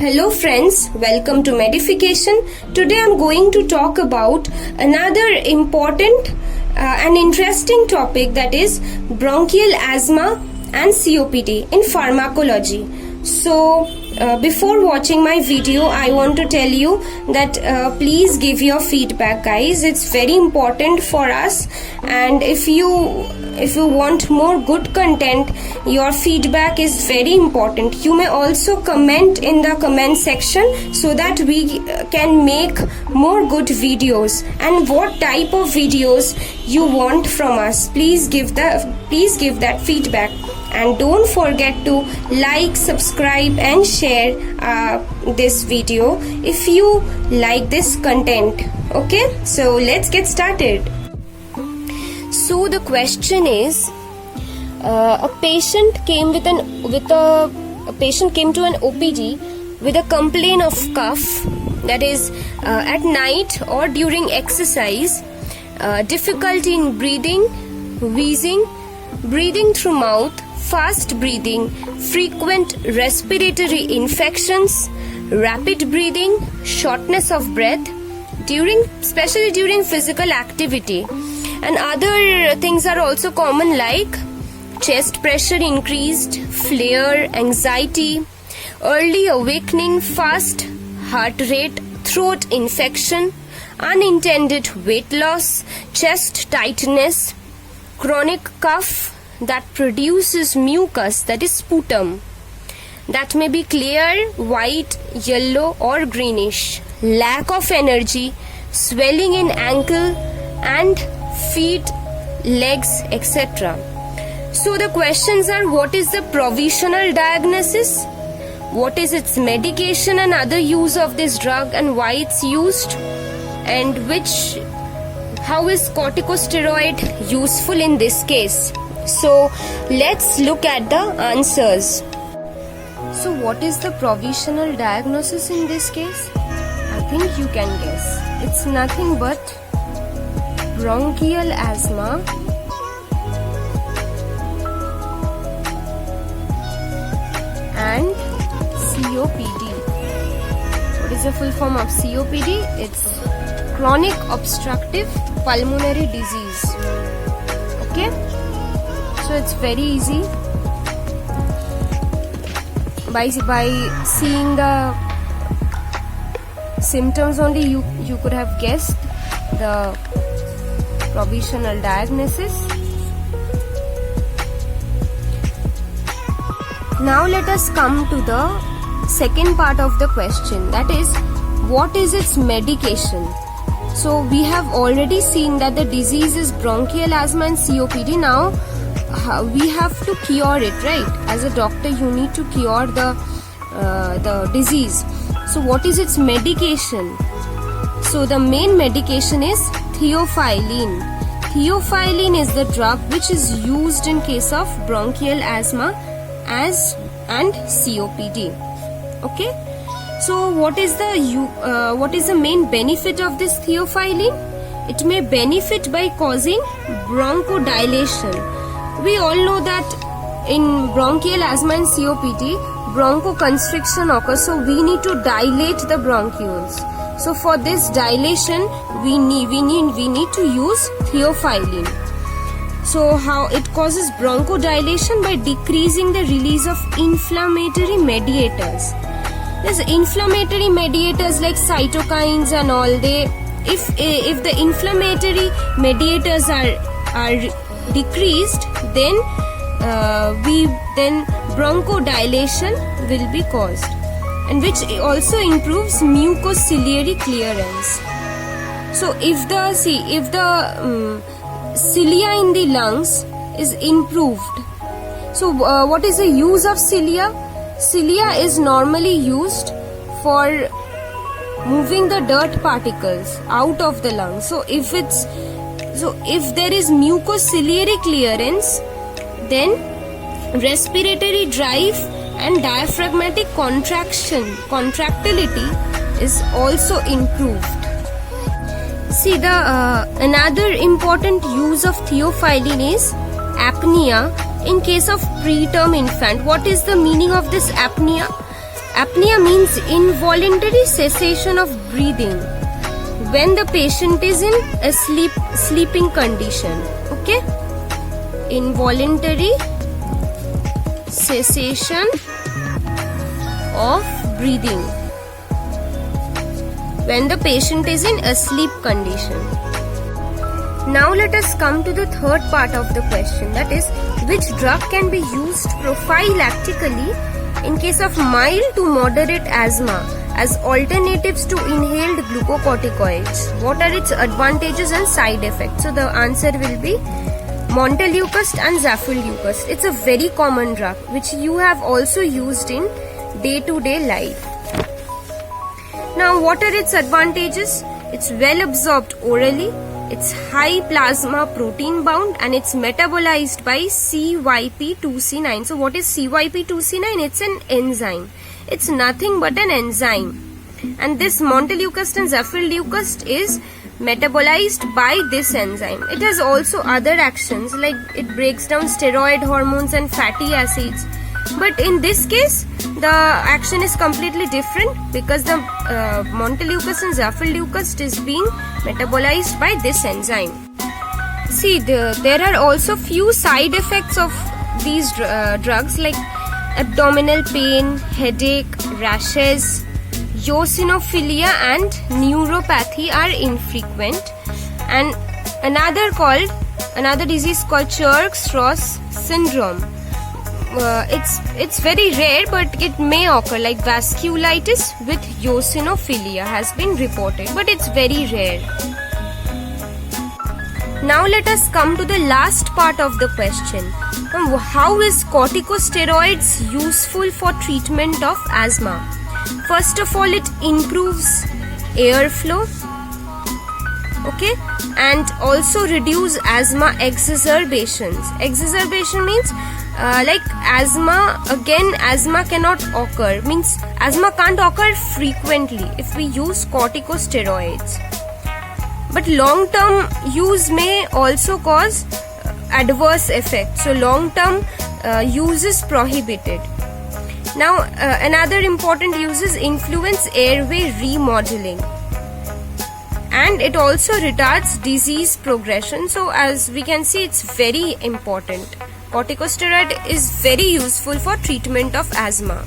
Hello friends, welcome to Medification. Today I'm going to talk about another important and interesting topic, that is bronchial asthma and COPD in pharmacology. So before watching my video, I want to tell you that please give your feedback, guys. It's very important for us, and if you want more good content, your feedback is very important. You may also comment in the comment section so that we can make more good videos, and what type of videos you want from us. Please give that feedback. And don't forget to like, subscribe and share this video if you like this content. Okay, so let's get started. So the question is, a patient came to an OPD with a complaint of cough, that is at night or during exercise, difficulty in breathing, wheezing, breathing through mouth, fast breathing, frequent respiratory infections, rapid breathing, shortness of breath, especially during physical activity. And other things are also common, like chest pressure increased, flare, anxiety, early awakening, fast heart rate, throat infection, unintended weight loss, chest tightness, chronic cough that produces mucus, that is sputum, that may be clear, white, yellow or greenish, lack of energy, swelling in ankle and feet, legs, etc. So the questions are, what is the provisional diagnosis, what is its medication and other use of this drug and why it's used, and how is corticosteroid useful in this case. So let's look at the answers. So what is the provisional diagnosis in this case? I think you can guess. It's nothing but bronchial asthma and COPD. What is the full form of COPD? It's chronic obstructive pulmonary disease. Okay? So it's very easy. By seeing the symptoms only, you could have guessed the provisional diagnosis. Now let us come to the second part of the question, that is, what is its medication? So we have already seen that the disease is bronchial asthma and COPD. Now we have to cure it, right? As a doctor, you need to cure the disease. So what is its medication? So the main medication is theophylline. Theophylline is the drug which is used in case of bronchial asthma and COPD. Okay. So what is the main benefit of this theophylline? It may benefit by causing bronchodilation. We all know that in bronchial asthma and COPD, bronchoconstriction occurs, so we need to dilate the bronchioles. So for this dilation, we need to use theophylline. So how it causes bronchodilation? By decreasing the release of inflammatory mediators. There's inflammatory mediators like cytokines and all. If the inflammatory mediators are decreased, then bronchodilation will be caused, and which also improves mucociliary clearance. So if the cilia in the lungs is improved, so what is the use of cilia? Cilia is normally used for moving the dirt particles out of the lungs. So if there is mucociliary clearance, then respiratory drive and diaphragmatic contractility is also improved. See, another important use of theophylline is apnea in case of preterm infant. What is the meaning of this apnea? Apnea means involuntary cessation of breathing when the patient is in a sleeping condition. Okay, involuntary cessation of breathing when the patient is in a sleep condition. Now let us come to the third part of the question, that is, which drug can be used prophylactically in case of mild to moderate asthma as alternatives to inhaled glucocorticoids? What are its advantages and side effects? So the answer will be Montelukast and Zafirlukast. It's a very common drug which you have also used in day-to-day life. Now what are its advantages? It's well absorbed orally, it's high plasma protein bound, and it's metabolized by CYP2C9. So what is CYP2C9? It's an enzyme. It's nothing but an enzyme. And this Montelukast and Zafirlukast is metabolized by this enzyme. It has also other actions, like it breaks down steroid hormones and fatty acids. But in this case, the action is completely different because the Montelukast and Zafirlukast is being metabolized by this enzyme. See, there are also few side effects of these drugs, like abdominal pain, headache, rashes, eosinophilia and neuropathy are infrequent. And another disease called Churg-Strauss syndrome. It's very rare, but it may occur, like vasculitis with eosinophilia has been reported, but it's very rare. Now let us come to the last part of the question. How is corticosteroids useful for treatment of asthma? First of all, it improves airflow, okay, and also reduce asthma exacerbations. Exacerbation means like asthma cannot occur, means asthma can't occur frequently if we use corticosteroids. But long-term use may also cause adverse effects, so long-term use is prohibited. Now another important use is influence airway remodeling, and it also retards disease progression. So as we can see, it's very important. Corticosteroid is very useful for treatment of asthma.